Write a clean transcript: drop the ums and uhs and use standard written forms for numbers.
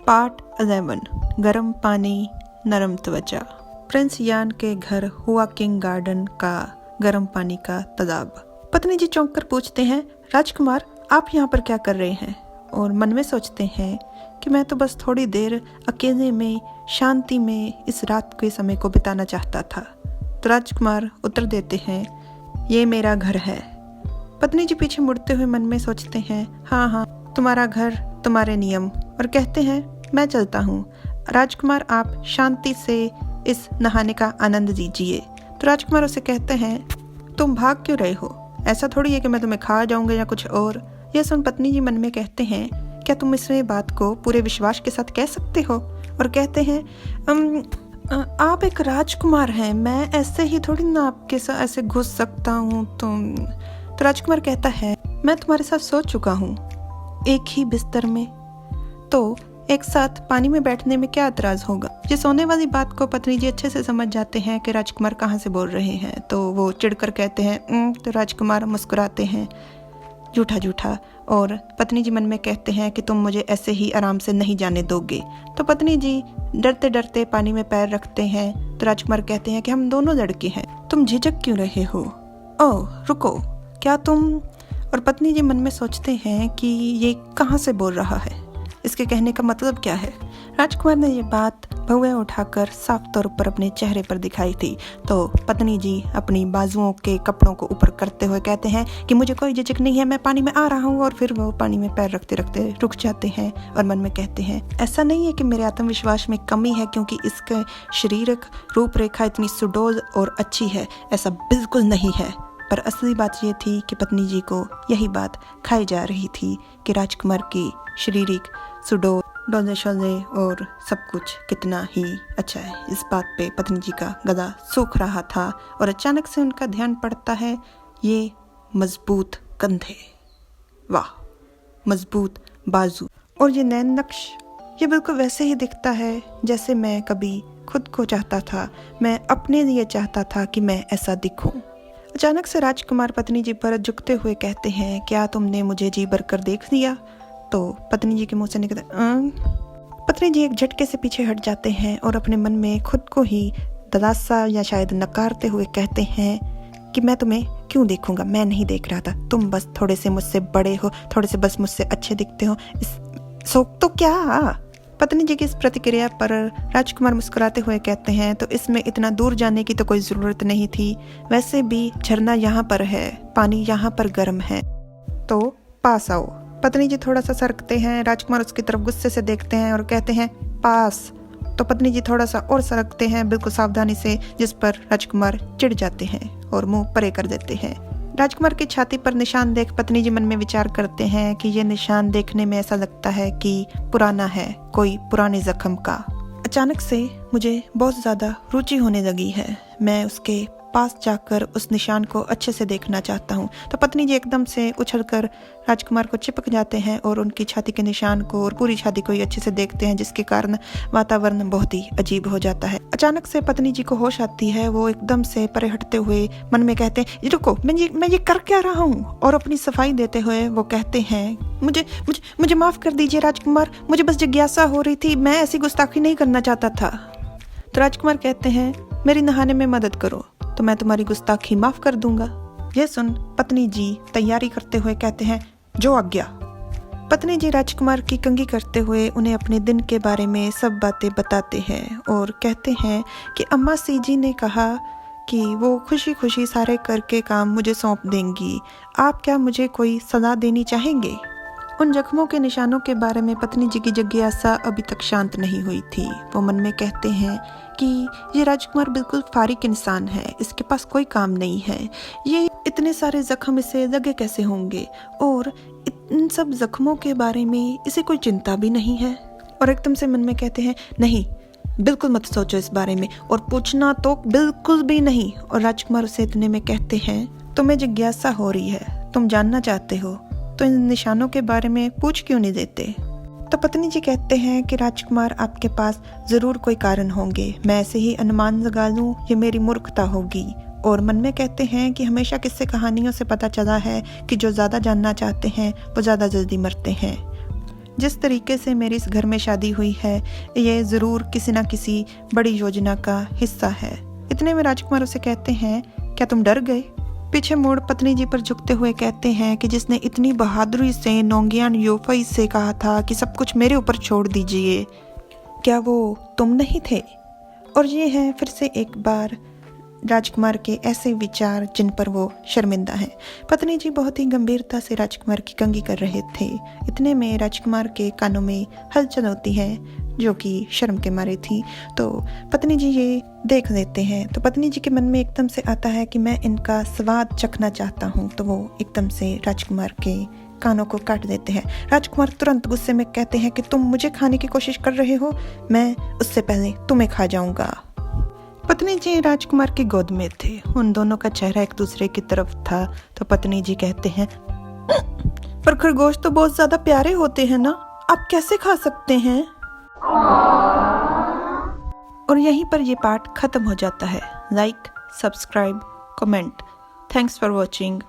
Part 11 गर्म पानी नरम त्वचा। प्रिंस यान के घर हुआ किंग गार्डन का गर्म पानी का तालाब। पत्नी जी चौंक कर पूछते हैं, राजकुमार आप यहाँ पर क्या कर रहे हैं? और मन में सोचते हैं कि मैं तो बस थोड़ी देर अकेले में शांति में इस रात के समय को बिताना चाहता था। तो राजकुमार उत्तर देते हैं, ये मेरा घर है। पत्नी जी पीछे मुड़ते हुए मन में सोचते हैं, हाँ तुम्हारा घर तुम्हारे नियम, और कहते हैं मैं चलता हूँ। राजकुमार आप शांति से इस नहाने का आनंद लीजिए। तो राजकुमार उसे कहते हैं, तुम भाग क्यों रहे हो? ऐसा थोड़ी है कि मैं तुम्हें खा जाऊंगा या कुछ और। यह सुन पत्नी जी मन में कहते हैं, क्या तुम इस बात को पूरे विश्वास के साथ कह सकते हो? और कहते हैं, आप एक राजकुमार हैं, मैं ऐसे ही थोड़ी ना आपके साथ ऐसे घुस सकता हूँ। तो राजकुमार कहता है, मैं तुम्हारे साथ सो चुका हूँ एक ही बिस्तर में, तो एक साथ पानी में बैठने में क्या एतराज होगा? ये सोने वाली बात को पत्नी जी अच्छे से समझ जाते हैं कि राजकुमार कहाँ से बोल रहे हैं, तो वो चिढ़कर कहते हैं। तो राजकुमार मुस्कुराते हैं झूठा, और पत्नी जी मन में कहते हैं कि तुम मुझे ऐसे ही आराम से नहीं जाने दोगे। तो पत्नी जी डरते डरते पानी में पैर रखते हैं। तो राजकुमार कहते हैं कि हम दोनों लड़के हैं, तुम झिझक क्यों रहे हो? ओह रुको, क्या तुम? और पत्नी जी मन में सोचते हैं कि ये कहाँ से बोल रहा है, इसके कहने का मतलब क्या है? राजकुमार ने ये बात भौएं उठाकर साफ तौर पर अपने चेहरे पर दिखाई थी। तो पत्नी जी अपनी बाजुओं के कपड़ों को ऊपर करते हुए कहते हैं कि मुझे कोई झिझक नहीं है, मैं पानी में आ रहा हूँ। और फिर वो पानी में पैर रखते रखते रुक जाते हैं और मन में कहते हैं, ऐसा नहीं है कि मेरे आत्मविश्वास में कमी है क्योंकि इसके शारीरिक रूपरेखा इतनी सुडौल और अच्छी है, ऐसा बिल्कुल नहीं है। पर असली बात ये थी कि पत्नी जी को यही बात खाई जा रही थी कि राजकुमार की शारीरिक सुडौल, डोले शोले और सब कुछ कितना ही अच्छा है। इस बात पे पत्नी जी का गला सूख रहा था और अचानक से उनका ध्यान पड़ता है, ये मजबूत कंधे, वाह मजबूत बाजू, और ये नैन नक्श, ये बिल्कुल वैसे ही दिखता है जैसे मैं कभी खुद को चाहता था, मैं अपने लिए चाहता था कि मैं ऐसा दिखूं। अचानक से राजकुमार पत्नी जी पर झुकते हुए कहते हैं, क्या तुमने मुझे जी भर कर देख लिया? तो पत्नी जी के मुंह से निकलता, पत्नी जी एक झटके से पीछे हट जाते हैं और अपने मन में खुद को ही दलासा या शायद नकारते हुए कहते हैं कि मैं तुम्हें क्यों देखूंगा, मैं नहीं देख रहा था, तुम बस थोड़े से मुझसे बड़े हो, थोड़े से बस मुझसे अच्छे दिखते हो, इस शौक तो क्या? पत्नी जी की इस प्रतिक्रिया पर राजकुमार मुस्कुराते हुए कहते हैं, तो इसमें इतना दूर जाने की तो कोई ज़रूरत नहीं थी, वैसे भी झरना यहाँ पर है, पानी यहाँ पर गर्म है, तो पास आओ। पत्नी जी थोड़ा सा सरकते हैं, राजकुमार उसकी तरफ गुस्से से देखते हैं और कहते हैं, पास। तो पत्नी जी थोड़ा सा और सरकते हैं बिल्कुल सावधानी से, जिस पर राजकुमार चिढ़ जाते हैं और मुंह परे कर देते हैं। राजकुमार की छाती पर निशान देख पत्नी जी मन में विचार करते हैं कि ये निशान देखने में ऐसा लगता है कि पुराना है, कोई पुराने जख्म का। अचानक से मुझे बहुत ज्यादा रुचि होने लगी है, मैं उसके पास जाकर उस निशान को अच्छे से देखना चाहता हूँ। तो पत्नी जी एकदम से उछलकर राजकुमार को चिपक जाते हैं और उनकी छाती के निशान को और पूरी छाती को ही अच्छे से देखते हैं, जिसके कारण वातावरण बहुत ही अजीब हो जाता है। अचानक से पत्नी जी को होश आती है, वो एकदम से परे हटते हुए मन में कहते हैं, रुको, मैं ये कर क्या रहा हूँ? और अपनी सफाई देते हुए वो कहते हैं, मुझे माफ कर दीजिए राजकुमार, मुझे बस जिज्ञासा हो रही थी, मैं ऐसी गुस्ताखी नहीं करना चाहता था। तो राजकुमार कहते हैं, मेरी नहाने में मदद करो तो मैं तुम्हारी गुस्ताखी माफ कर दूंगा। यह सुन पत्नी जी तैयारी करते हुए कहते हैं, जो आज्ञा। पत्नी जी राजकुमार की कंघी करते हुए उन्हें अपने दिन के बारे में सब बातें बताते हैं और कहते हैं कि अम्मा सीजी ने कहा कि वो खुशी खुशी सारे करके काम मुझे सौंप देंगी, आप क्या मुझे कोई सलाह देनी चाहेंगे? उन जख्मों के निशानों के बारे में पत्नी जी की जिज्ञासा अभी तक शांत नहीं हुई थी। वो मन में कहते हैं कि ये राजकुमार बिल्कुल फारिक इंसान है, इसके पास कोई काम नहीं है, ये इतने सारे जख्म इसे लगे कैसे होंगे, और इन सब जख्मों के बारे में इसे कोई चिंता भी नहीं है। और एकदम से मन में कहते हैं, नहीं बिल्कुल मत सोचो इस बारे में, और पूछना तो बिल्कुल भी नहीं। और राजकुमार उसे इतने में कहते हैं, तुम्हें जिज्ञासा हो रही है, तुम जानना चाहते हो, तो इन निशानों के बारे में पूछ क्यों नहीं देते? तो पत्नी जी कहते हैं कि राजकुमार आपके पास जरूर कोई कारण होंगे, मैं ऐसे ही अनुमान लगा लूं, ये मेरी मूर्खता होगी। और मन में कहते हैं कि हमेशा किस्से कहानियों से पता चला है कि जो ज्यादा जानना चाहते हैं वो ज्यादा जल्दी मरते हैं। जिस तरीके से मेरी इस घर में शादी हुई है ये ज़रूर किसी न किसी बड़ी योजना का हिस्सा है। इतने में राजकुमार उसे कहते हैं, क्या तुम डर गए? पीछे मुड़ पत्नी जी पर झुकते हुए कहते हैं कि जिसने इतनी बहादुरी से नोंगियान योफई से कहा था कि सब कुछ मेरे ऊपर छोड़ दीजिए, क्या वो तुम नहीं थे? और ये हैं फिर से एक बार राजकुमार के ऐसे विचार जिन पर वो शर्मिंदा हैं। पत्नी जी बहुत ही गंभीरता से राजकुमार की कंघी कर रहे थे। इतने में राजकुमार के कानों में हलचल होती है जो कि शर्म के मारे थी। तो पत्नी जी ये देख लेते हैं तो पत्नी जी के मन में एकदम से आता है कि मैं इनका स्वाद चखना चाहता हूँ। तो वो एकदम से राजकुमार के कानों को काट देते हैं। राजकुमार तुरंत गुस्से में कहते हैं कि तुम मुझे खाने की कोशिश कर रहे हो, मैं उससे पहले तुम्हें खा जाऊंगा। पत्नी जी राजकुमार की गोद में थे, उन दोनों का चेहरा एक दूसरे की तरफ था। तो पत्नी जी कहते हैं, पर खरगोश तो बहुत ज्यादा प्यारे होते हैं ना, आप कैसे खा सकते हैं? और यहीं पर ये पार्ट खत्म हो जाता है। Like, subscribe, comment. Thanks for watching.